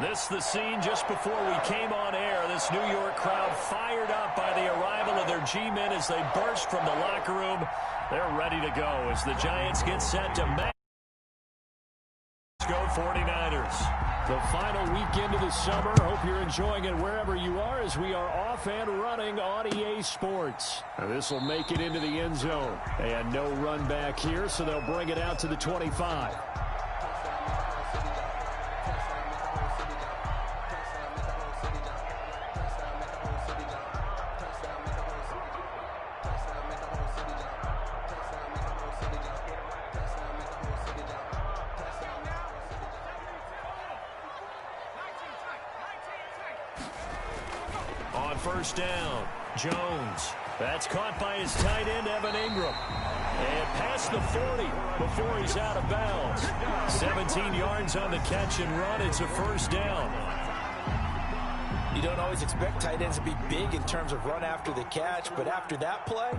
This is the scene just before we came on air. This New York crowd fired up by the arrival of their G-men as they burst from the locker room. They're ready to go as the Giants get set to match. Go 49ers. The final weekend of the summer. Hope you're enjoying it wherever you are as we are off and running on EA Sports. Now this will make it into the end zone. They had no run back here, so they'll bring it out to the 25. First down, Jones. That's caught by his tight end, Evan Ingram. And past the 40 before he's out of bounds. 17 yards on the catch and run. It's a first down. You don't always expect tight ends to be big in terms of run after the catch, but after that play,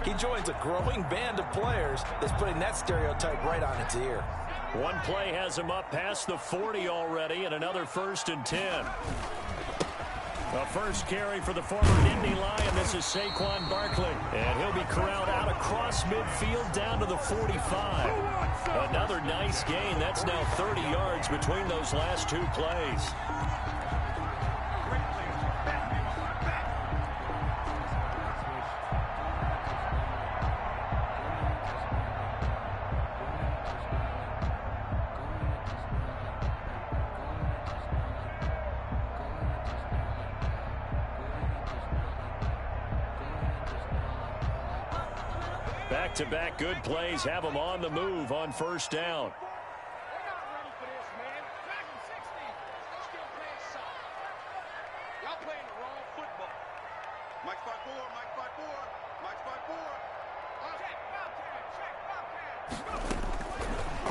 he joins a growing band of players that's putting that stereotype right on its ear. One play has him up past the 40 already, and another 1st and 10. The first carry for the former Nittany Lion. This is Saquon Barkley. And he'll be corralled out across midfield down to the 45. Another nice gain. That's now 30 yards between those last two plays. Back-to-back good plays have them on the move on first down.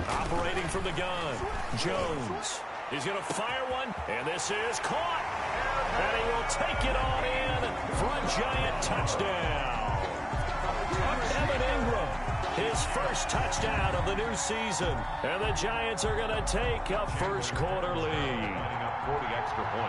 Operating from the gun, Jones. He's going to fire one, and this is caught. And he will take it on in for a Giant touchdown. Evan Ingram, his first touchdown of the new season. And the Giants are going to take a first quarter lead.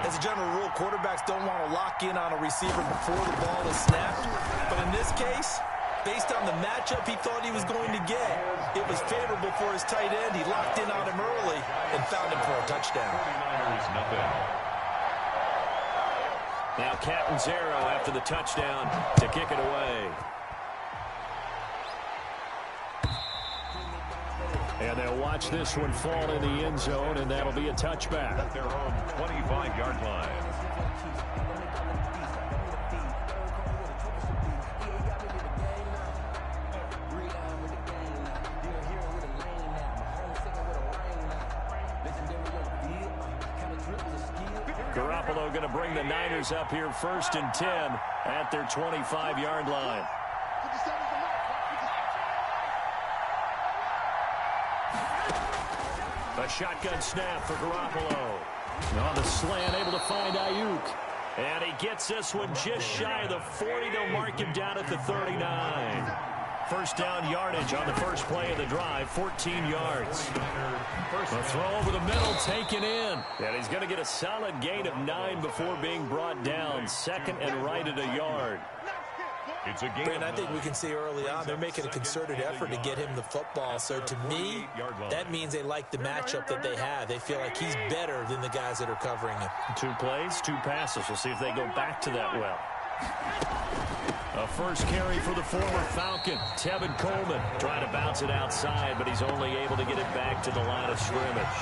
As a general rule, quarterbacks don't want to lock in on a receiver before the ball is snapped. But in this case, based on the matchup he thought he was going to get, it was favorable for his tight end. He locked in on him early and found him for a touchdown. Now Catanzaro after the touchdown to kick it away. And they'll watch this one fall in the end zone, and that'll be a touchback. At their own 25-yard line. Garoppolo going to bring the Niners up here 1st and 10 at their 25-yard line. A shotgun snap for Garoppolo. On the slant, able to find Ayuk. And he gets this one just shy of the 40. They'll mark him down at the 39. First down yardage on the first play of the drive, 14 yards. A throw over the middle, taken in. And he's going to get a solid gain of 9 before being brought down. 2nd and right at a yard. It's a game. Brandon, I think we can see early on they're making a concerted effort to get him the football. So to me, that means they like the matchup that they have. They feel like he's better than the guys that are covering him. 2 plays, 2 passes. We'll see if they go back to that well. A first carry for the former Falcon, Tevin Coleman. Trying to bounce it outside, but he's only able to get it back to the line of scrimmage.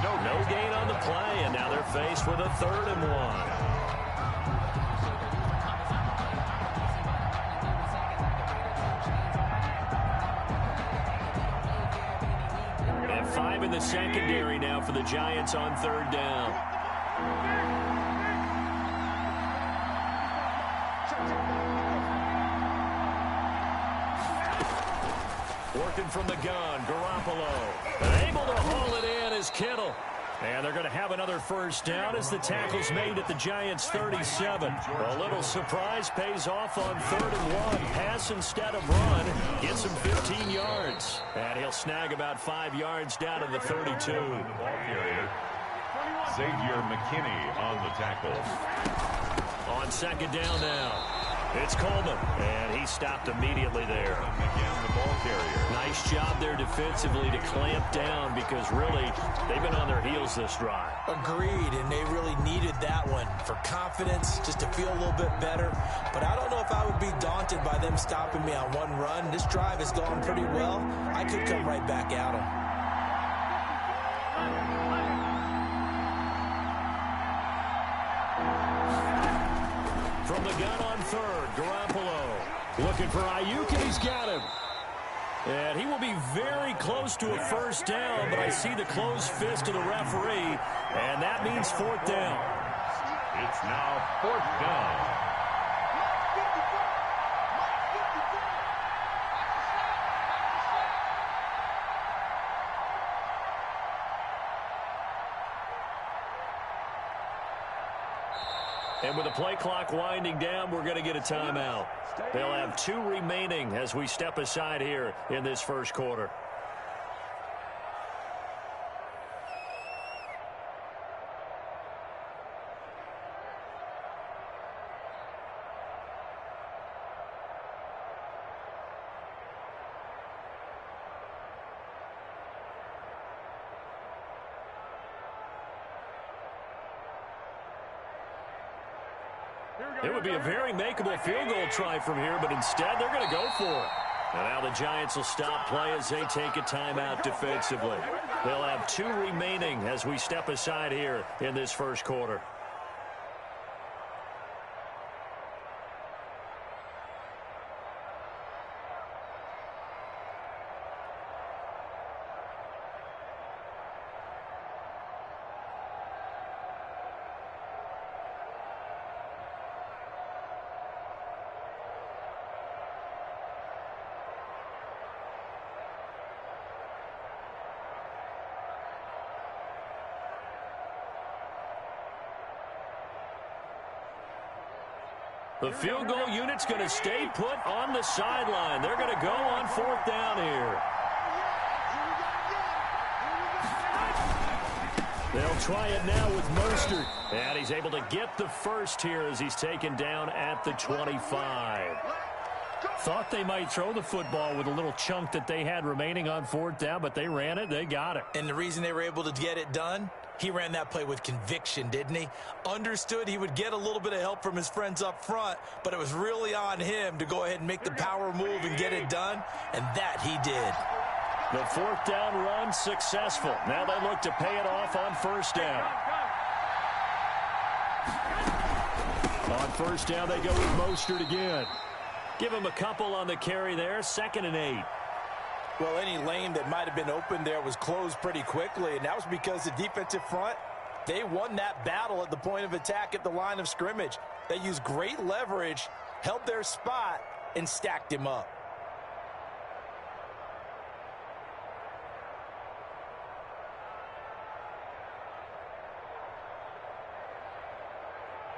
No gain on the play, and now they're faced with a 3rd and 1. In the secondary now for the Giants on 3rd down. Working from the gun, Garoppolo. And able to haul it in is Kittle. And they're going to have another first down as the tackle's made at the Giants' 37. A little surprise pays off on 3rd and 1. Pass instead of run. Gets him 15 yards. And he'll snag about 5 yards down to the 32. Xavier McKinney on the tackle. On second down now, it's Coleman, and he stopped immediately there. Again, the ball carrier. Nice job there defensively to clamp down because really they've been on their heels this drive. Agreed, and they really needed that one for confidence, just to feel a little bit better. But I don't know if I would be daunted by them stopping me on one run. This drive has gone pretty well. I could come right back at them. From the gun on third, Garoppolo looking for Ayuk, and he's got him. And he will be very close to a first down, but I see the closed fist of the referee, and that means fourth down. It's now fourth down. And with the play clock winding down, we're going to get a timeout. They'll have 2 remaining as we step aside here in this first quarter. It would be a very makeable field goal try from here, but instead they're going to go for it. And now the Giants will stop play as they take a timeout defensively. They'll have 2 remaining as we step aside here in this first quarter. The field goal unit's going to stay put on the sideline. They're going to go on fourth down here. They'll try it now with Mostert. And he's able to get the first here as he's taken down at the 25. Thought they might throw the football with a little chunk that they had remaining on fourth down, but they ran it. They got it. And the reason they were able to get it done? He ran that play with conviction, didn't he? Understood he would get a little bit of help from his friends up front, but it was really on him to go ahead and make the power move and get it done, and that he did. The fourth down run successful. Now they look to pay it off on first down. On first down, they go with Mostert again. Give him a couple on the carry there, 2nd and 8. Well, any lane that might have been open there was closed pretty quickly, and that was because the defensive front, they won that battle at the point of attack at the line of scrimmage. They used great leverage, held their spot, and stacked him up.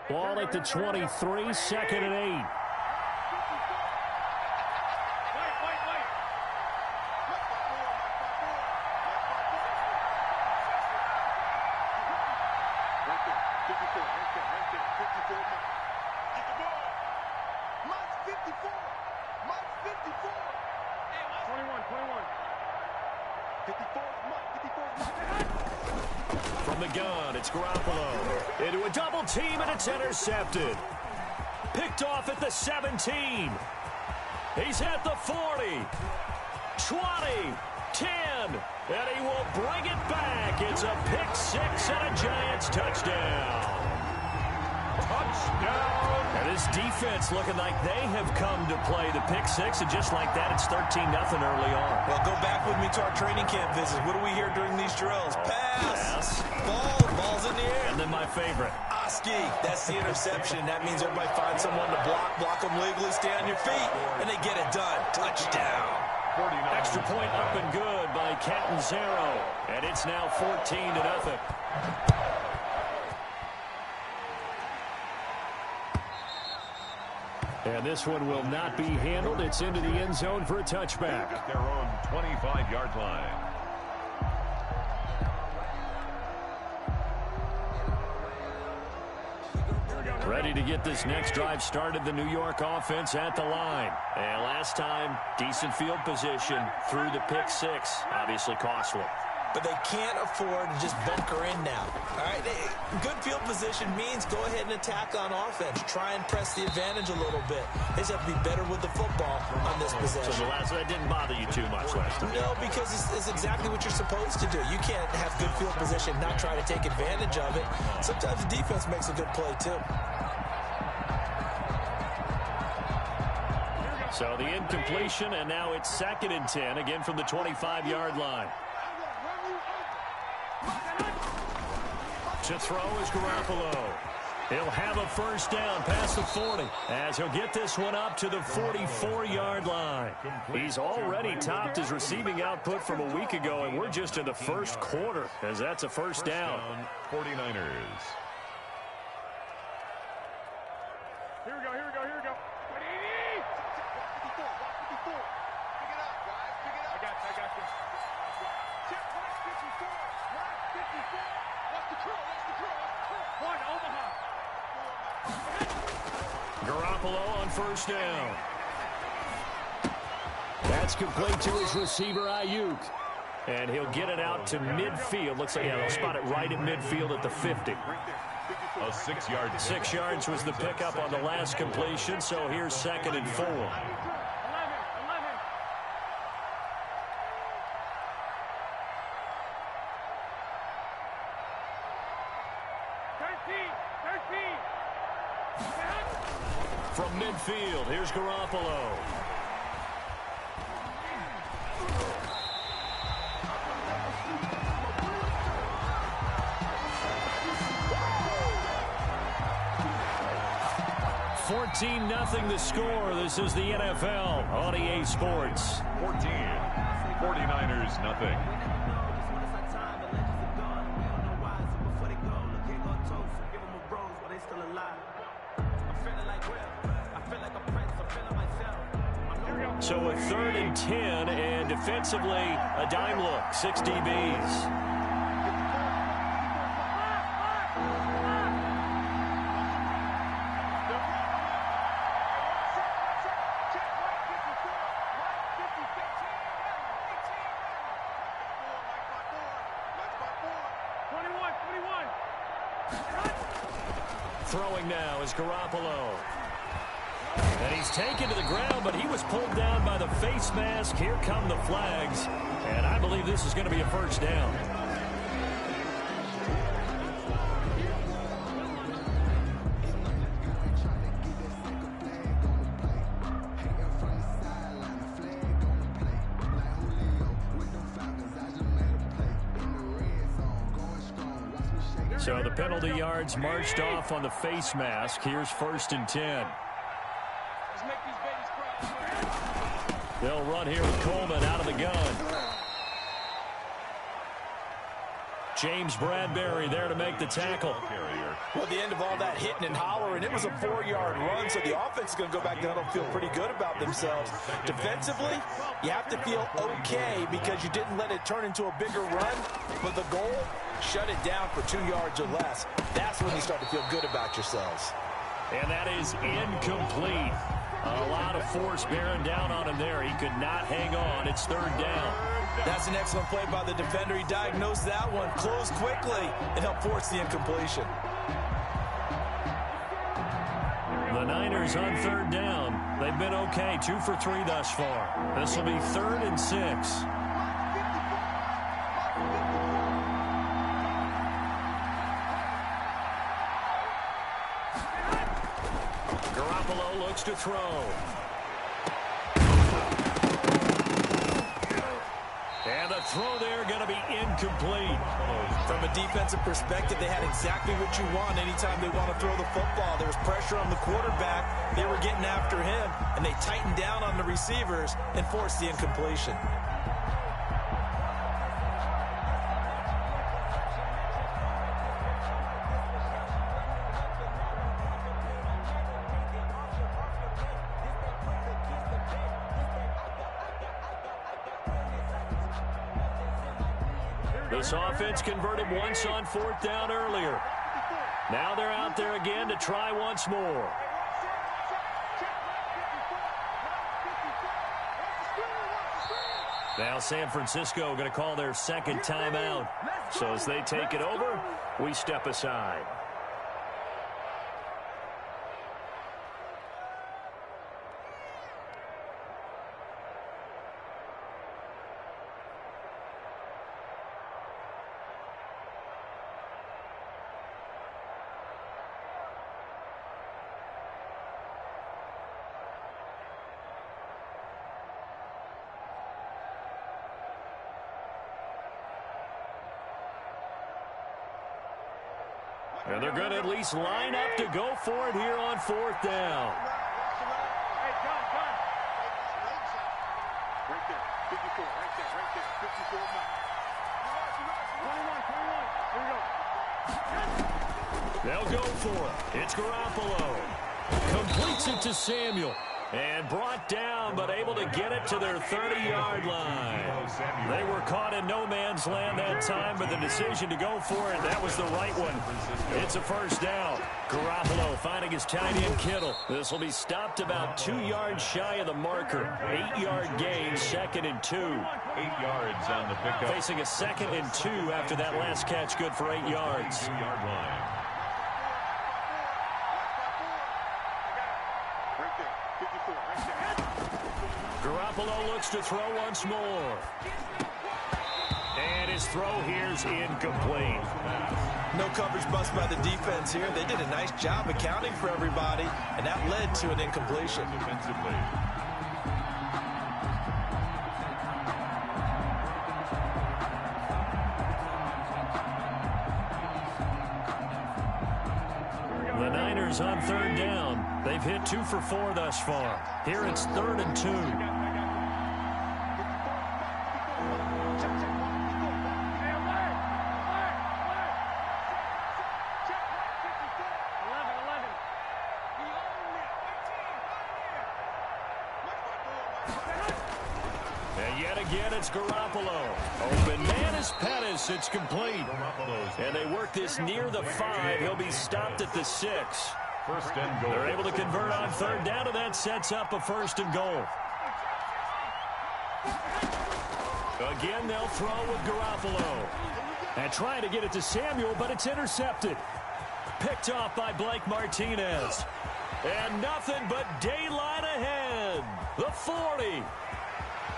Ball at the 23, 2nd and 8. From the gun, it's Garoppolo. Into a double team, and it's intercepted. Picked off at the 17. He's at the 40. 20. 10. And he will bring it back. It's a pick six and a Giants touchdown. Touchdown. And his defense looking like they have come to play the pick six, and just like that, it's 13-0 early on. Well, go back with me to our training camp visit. What do we hear during these drills? Pass. Ball's in the air. And then my favorite. Oski, that's the interception. That means everybody finds someone to block them legally, stay on your feet, and they get it done. Touchdown. Extra point up and good by Catanzaro, and it's now 14-0. And this one will not be handled. It's into the end zone for a touchback. At their own 25-yard line. Ready to get this next drive started, the New York offense at the line. And last time, decent field position through the pick six. Obviously costly. But they can't afford to just bunker in now. All right, good field position means go ahead and attack on offense. Try and press the advantage a little bit. They just have to be better with the football on this possession. So that didn't bother you too much last time? No, because it's exactly what you're supposed to do. You can't have good field position, not try to take advantage of it. Sometimes the defense makes a good play too. So the incompletion, and now it's 2nd and 10, again from the 25-yard line. To throw is Garoppolo. He'll have a first down past the 40 as he'll get this one up to the 44-yard line. He's already topped his receiving output from a week ago, and we're just in the first quarter as that's a first down. 49ers. Here we go. I got you. Check 54. 54. What's the curl? One, Omaha. Garoppolo on first down. That's complete to his receiver, Ayuk. And he'll get it out to midfield. Looks like they'll spot it right at midfield at the 50. A 6-yard. 6 yards was the pickup on the last completion, so here's 2nd and 4. 11. 13. From midfield, here's Garoppolo. Nothing the score. This is the NFL on EA Sports. 14. 49ers, nothing. So a 3rd and 10, and defensively a dime look. 6 DBs. Throwing now is Garoppolo. And he's taken to the ground, but he was pulled down by the face mask. Here come the flags. And I believe this is going to be a first down. So the penalty yards marched off on the face mask. Here's 1st and 10. They'll run here with Coleman out of the gun. James Bradbury there to make the tackle. Well, at the end of all that hitting and hollering, it was a 4-yard run, so the offense is going to go back down and feel pretty good about themselves. Defensively, you have to feel okay because you didn't let it turn into a bigger run. But the goal, shut it down for 2 yards or less. That's when you start to feel good about yourselves. And that is incomplete. A lot of force bearing down on him there. He could not hang on. It's 3rd down. That's an excellent play by the defender. He diagnosed that one, closed quickly, and helped force the incompletion. The Niners on 3rd down. They've been okay, 2 for 3 thus far. This will be 3rd and 6. Garoppolo looks to throw. And the throw there going to be incomplete. From a defensive perspective, they had exactly what you want anytime they want to throw the football. There was pressure on the quarterback. They were getting after him, and they tightened down on the receivers and forced the incompletion. This offense converted once on 4th down earlier. Now they're out out there again to try once more. Now San Francisco going to call their second timeout. So as they take it over, we step aside. And they're going to at least line up to go for it here on fourth down. Hey, John. Right there. 54, right there. 54 now. 21. Here we go. They'll go for it. It's Garoppolo. Completes it to Samuel. And brought down, but able to get it to their 30-yard line. They were caught in no man's land that time, but the decision to go for it, that was the right one. It's a first down. Garoppolo finding his tight end Kittle. This will be stopped about 2 yards shy of the marker. 8-yard gain, 2nd and 2. 8 yards on the pickup. Facing a 2nd and 2 after that last catch, good for 8 yards. 2-yard line. Garoppolo looks to throw once more. And his throw here's incomplete. No coverage bust by the defense here. They did a nice job accounting for everybody, and that led to an incompletion. Defensively. The Niners on third down. They've hit 2 for 4 thus far. Here it's 3rd and 2. And yet again, it's Garoppolo. Open man is Pettis. It's complete. And they work this near the 5. He'll be stopped at the 6. First and goal. They're able to convert on third down, and that sets up a 1st and goal. Again, they'll throw with Garoppolo. And trying to get it to Samuel, but it's intercepted. Picked off by Blake Martinez. And nothing but daylight ahead. The 40.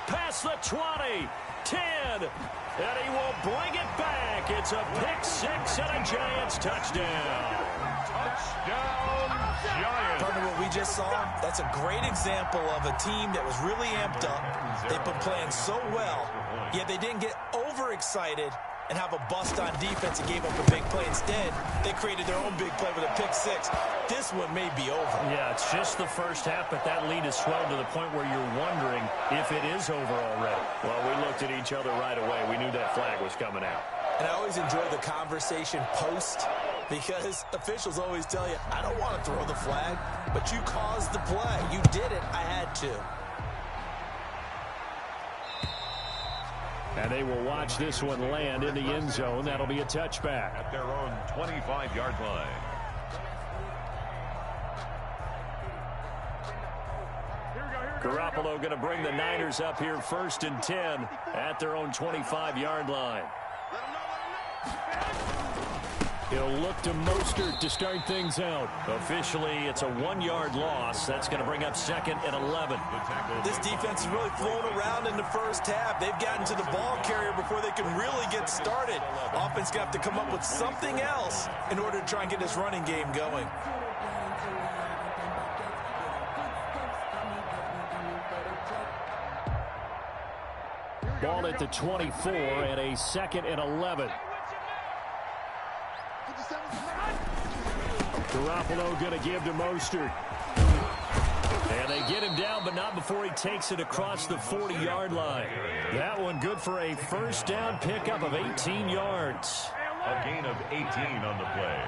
Past the 20. 10. And he will bring it back. It's a pick 6 and a Giants touchdown. Touchdown, Giants. Partner, what we just saw, that's a great example of a team that was really amped up. They've been playing so well, yet they didn't get overexcited and have a bust on defense and gave up a big play. Instead, they created their own big play with a pick 6. This one may be over. Yeah, it's just the first half, but that lead has swelled to the point where you're wondering if it is over already. Well, we looked at each other right away. We knew that flag was coming out. And I always enjoy the conversation post, because officials always tell you, I don't want to throw the flag, but you caused the play. You did it. I had to. And they will watch this one land in the end zone. That'll be a touchback. At their own 25-yard line. Garoppolo going to bring the Niners up here 1st and 10 at their own 25-yard line. He'll look to Mostert to start things out. Officially, it's a 1-yard loss. That's going to bring up 2nd and 11. This defense is really flown around in the first half. They've gotten to the ball carrier before they can really get started. Offense going to have to come up with something else in order to try and get this running game going. Ball at the 24 and a 2nd and 11. Garoppolo going to give to Mostert. And they get him down, but not before he takes it across the 40-yard line. That one good for a first down pickup of 18 yards. A gain of 18 on the play.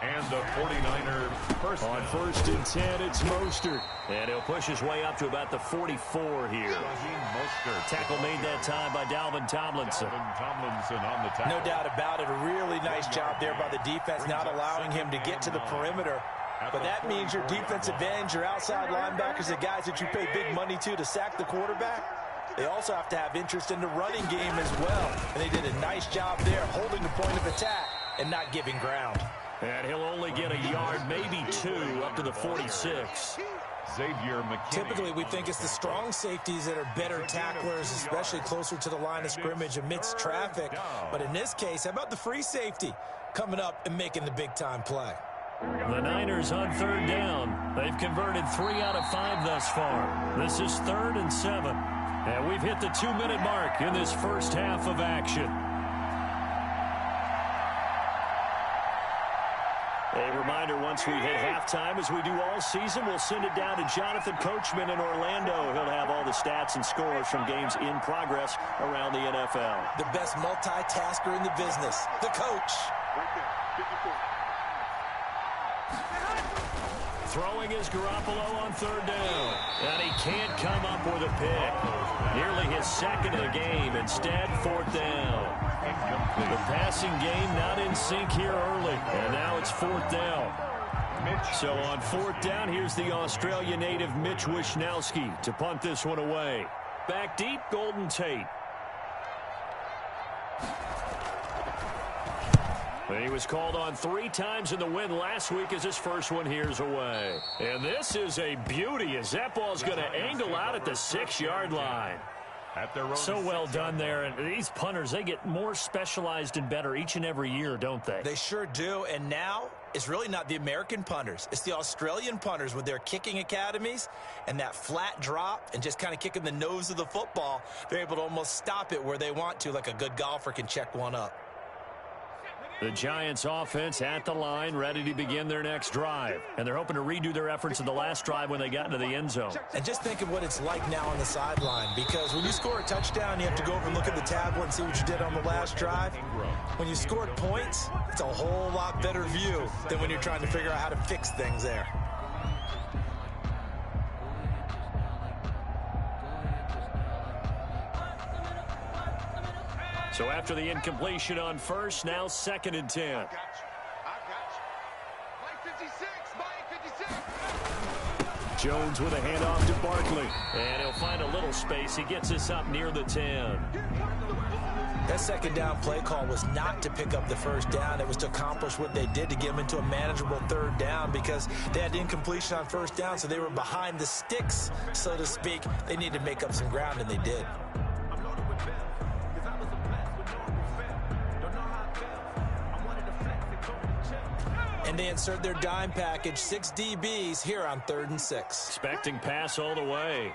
And the 49er first On down. 1st and 10, it's Mostert. And he'll push his way up to about the 44 here. Raheem Mostert. Tackle made that time by Dalvin Tomlinson. Dalvin Tomlinson on the tackle. No doubt about it. A really nice job there by the defense, not allowing him to get to the perimeter. But that means your defensive ends, your outside linebackers, the guys that you pay big money to sack the quarterback, they also have to have interest in the running game as well. And they did a nice job there holding the point of attack and not giving ground. And he'll only get a yard, maybe 2, up to the 46. Xavier McKinney. Typically, we think it's the strong safeties that are better tacklers, especially closer to the line of scrimmage amidst traffic. But in this case, how about the free safety coming up and making the big-time play? The Niners on 3rd down. They've converted 3 out of 5 thus far. This is 3rd and 7. And we've hit the 2-minute mark in this first half of action. A reminder, once we hit halftime, as we do all season, we'll send it down to Jonathan Coachman in Orlando. He'll have all the stats and scores from games in progress around the NFL. The best multitasker in the business, the coach. Right there, 54. Throwing is Garoppolo on 3rd down. And he can't come up with a pick. Nearly his 2nd of the game. Instead, 4th down. The passing game not in sync here early. And now it's 4th down. So on 4th down, here's the Australia native Mitch Wishnowsky to punt this one away. Back deep, Golden Tate. He was called on 3 times in the win last week as his first one here's away. And this is a beauty as that ball's going to angle out at the 6-yard line. At their own So well done there. And these punters, they get more specialized and better each and every year, don't they? They sure do. And now it's really not the American punters. It's the Australian punters with their kicking academies and that flat drop and just kind of kicking the nose of the football. They're able to almost stop it where they want to, like a good golfer can check one up. The Giants offense at the line, ready to begin their next drive. And they're hoping to redo their efforts in the last drive when they got into the end zone. And just think of what it's like now on the sideline, because when you score a touchdown, you have to go over and look at the tablet and see what you did on the last drive. When you scored points, it's a whole lot better view than when you're trying to figure out how to fix things there. So after the incompletion on 1st, now 2nd and 10. I got you. Mike 56, Mike 56. Jones with a handoff to Barkley. And he'll find a little space. He gets us up near the 10. That 2nd down play call was not to pick up the 1st down. It was to accomplish what they did to get them into a manageable 3rd down because they had incompletion on 1st down, so they were behind the sticks, so to speak. They needed to make up some ground, and they did. And they insert their dime package, 6 DBs here on 3rd and 6. Expecting pass all the way.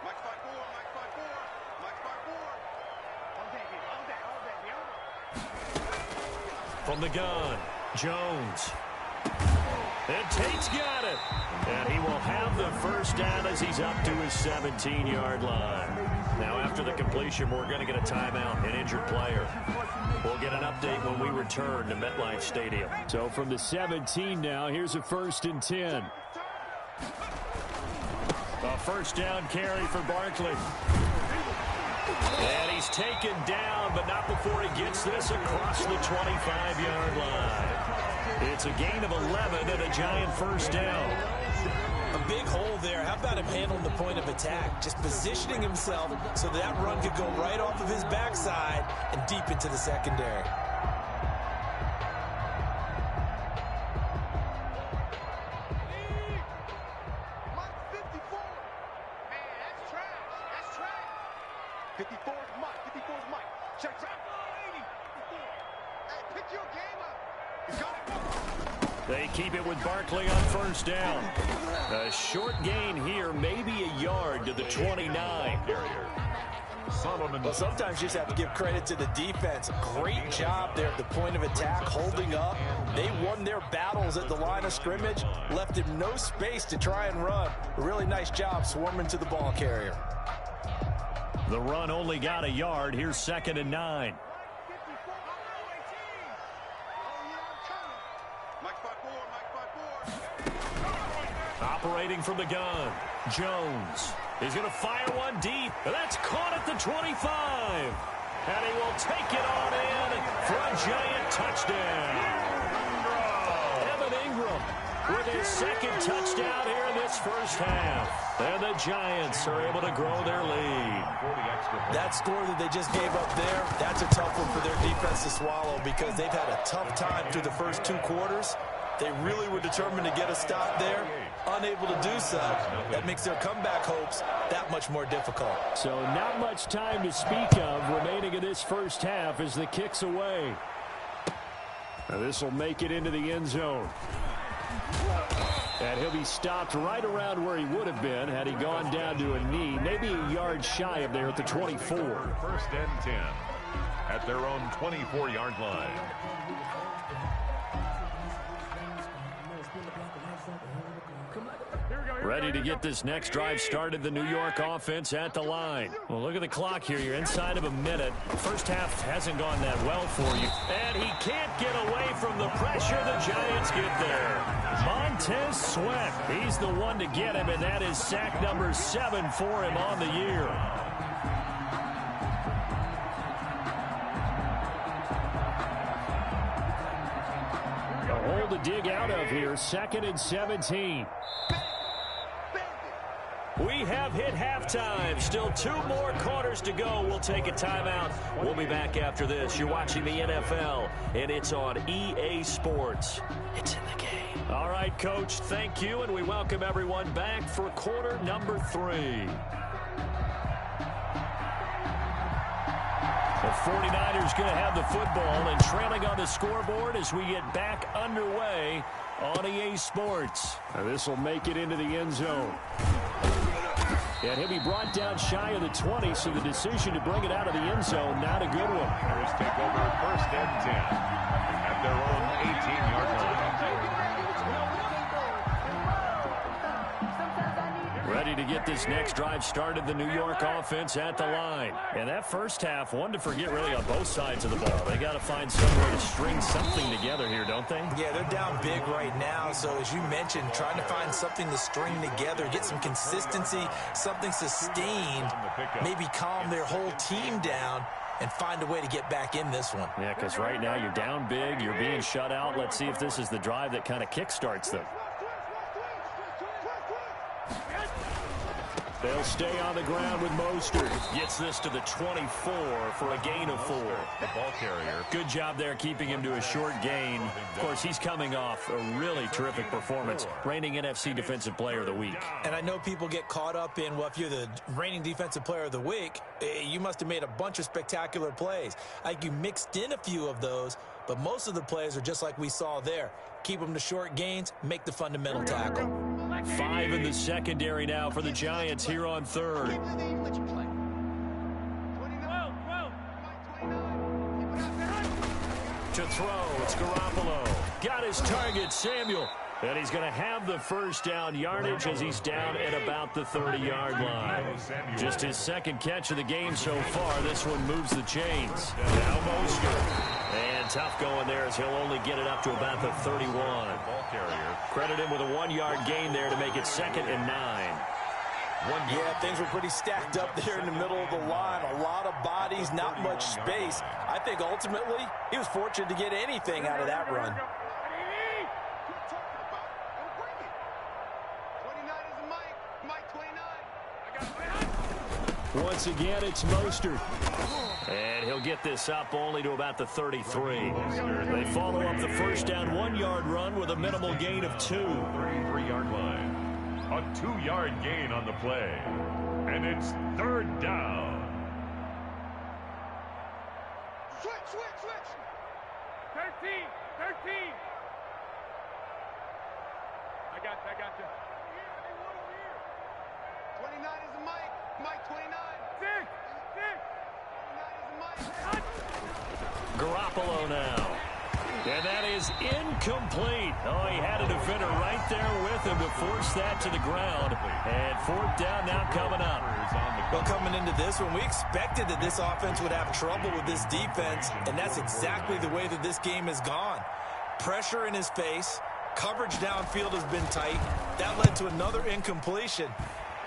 Mike 54, Mike 54, Mike 54. From the gun, Jones. And Tate's got it. And he will have the 1st down as he's up to his 17-yard line. Now, after the completion, we're going to get a timeout, an injured player. We'll get an update when we return to MetLife Stadium. So from the 17 now, here's a 1st and 10. A 1st down carry for Barkley. And he's taken down, but not before he gets this across the 25-yard line. It's a gain of 11 and a Giant 1st down. A big hole there. How about him handling the point of attack? Just positioning himself so that run could go right off of his backside and deep into the secondary. Mike 54. Man, that's trash. That's trash. 54 is Mike. 54 is Mike. Check. 80. 54. Hey, pick your game up. You got it. They keep it with Barkley on 1st down. A short gain here, maybe a yard to the 29. Well, sometimes you just have to give credit to the defense. Great job there at the point of attack, holding up. They won their battles at the line of scrimmage, left him no space to try and run. A really nice job swarming to the ball carrier. The run only got a yard. Here's 2nd and 9. Operating from the gun, Jones. He's going to fire one deep. That's caught at the 25. And he will take it on in for a giant touchdown. Evan Ingram with his second touchdown here in this first half. And the Giants are able to grow their lead. That score that they just gave up there, that's a tough one for their defense to swallow because they've had a tough time through the first two quarters. They really were determined to get a stop there. Unable to do so. That makes their comeback hopes that much more difficult. So not much time to speak of remaining in this first half as the kick's away. Now this will make it into the end zone. And he'll be stopped right around where he would have been had he gone down to a knee, maybe a yard shy of there at the 24. First and 10 at their own 24-yard line. Ready to get this next drive started, the New York offense at the line. Well, look at the clock here. You're inside of a minute. First half hasn't gone that well for you. And he can't get away from the pressure. The Giants get there. Montez Sweat, he's the one to get him, and that is sack number 7 for him on the year. A hole to dig out of here, 2nd and 17. We have hit halftime. Still 2 more quarters to go. We'll take a timeout. We'll be back after this. You're watching the NFL, and it's on EA Sports. It's in the game. All right, Coach, thank you, and we welcome everyone back for quarter number 3. The 49ers going to have the football and trailing on the scoreboard as we get back underway on EA Sports. Now this will make it into the end zone. And he'll be brought down shy of the 20, so the decision to bring it out of the end zone, not a good one. Bears take over first and 10 at their own 18-yard line. Ready to get this next drive started, the New York offense at the line. And that first half, one to forget really on both sides of the ball. They got to find some way to string something together here, don't they? Yeah, they're down big right now. So as you mentioned, trying to find something to string together, get some consistency, something sustained, maybe calm their whole team down and find a way to get back in this one. Yeah, because right now you're down big, you're being shut out. Let's see if this is the drive that kind of kickstarts them. They'll stay on the ground with Mostert. Gets this to the 24 for a gain of 4. The ball carrier. Good job there keeping him to a short gain. Of course, he's coming off a really terrific performance. Reigning NFC Defensive Player of the Week. And I know people get caught up in, well, if you're the reigning Defensive Player of the Week, you must have made a bunch of spectacular plays. Like you mixed in a few of those, but most of the plays are just like we saw there. Keep them to short gains, make the fundamental tackle. 5 in the secondary now for the Giants here on 3rd. To throw, it's Garoppolo. Got his target, Samuel. And he's going to have the first down yardage as he's down at about the 30-yard line. Just his second catch of the game so far. This one moves the chains. Now Mostert. And tough going there as he'll only get it up to about the 31. Credit him with a 1-yard gain there to make it 2nd and 9. Yeah, things were pretty stacked up there in the middle of the line. A lot of bodies, not much space. I think ultimately he was fortunate to get anything out of that run. Once again, it's Mostert. And he'll get this up only to about the 33. They follow up the first down 1-yard run with a minimal gain of 2. 33-yard line. A 2-yard gain on the play. And it's 3rd down. Switch. 13. I got you. 29 is a Mike. Mike 29. Six. 29 is a Mike. Garoppolo now. And that is incomplete. Oh, he had a defender right there with him to force that to the ground. And 4th down now coming up. Well, coming into this one, we expected that this offense would have trouble with this defense, and that's exactly the way that this game has gone. Pressure in his face, Coverage downfield has been tight. That led to another incompletion.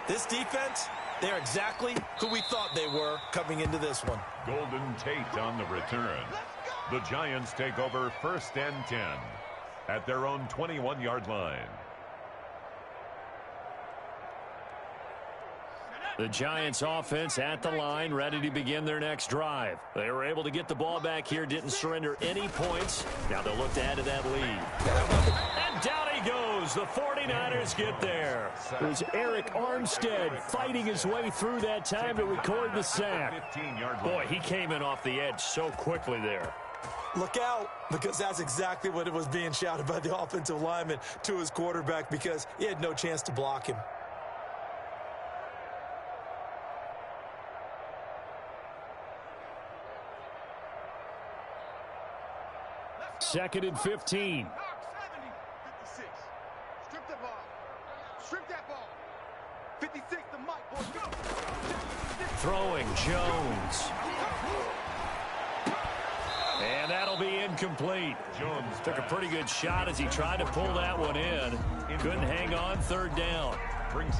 This defense, they're exactly who we thought they were coming into this one. Golden Tate on the return. The Giants take over 1st and 10 at their own 21-yard line. The Giants offense at the line, ready to begin their next drive. They were able to get the ball back here, didn't surrender any points. Now they'll look to add to that lead. And down he goes. The 49ers get there. It was Eric Armstead fighting his way through that time to record the sack. Boy, he came in off the edge so quickly there. Look out, because that's exactly what it was being shouted by the offensive lineman to his quarterback, because he had no chance to block him. Second and 15. 56. Strip the ball. Strip that ball. 56 to Mike. Boy, go. Throwing Jones. And that'll be incomplete. Jones Took a pretty good shot as he tried to pull that one in. Couldn't hang on 3rd down.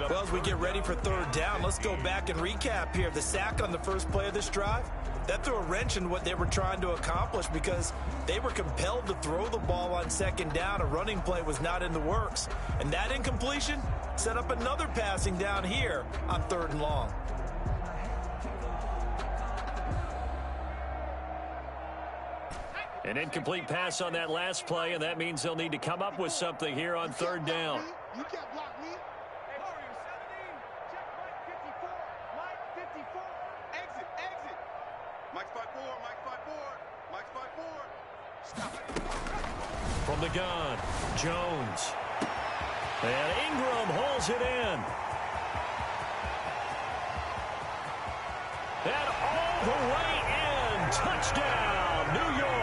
Well, as we get ready for 3rd down, let's go back and recap here. The sack on the first play of this drive, that threw a wrench in what they were trying to accomplish because they were compelled to throw the ball on 2nd down. A running play was not in the works. And that incompletion set up another passing down here on 3rd and long. An incomplete pass on that last play, and that means they'll need to come up with something here on 3rd down. You can't block me. Hey, Warrior 17. Check Mike 54. Mike 54. Exit, exit. Mike's 5-4. Mike's 5-4. Mike's 5-4. Stop it. From the gun, Jones. And Ingram holds it in. And all the way in. Touchdown, New York.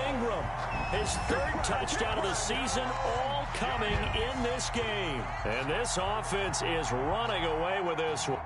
Ingram, his 3rd touchdown of the season, all coming in this game. And this offense is running away with this one.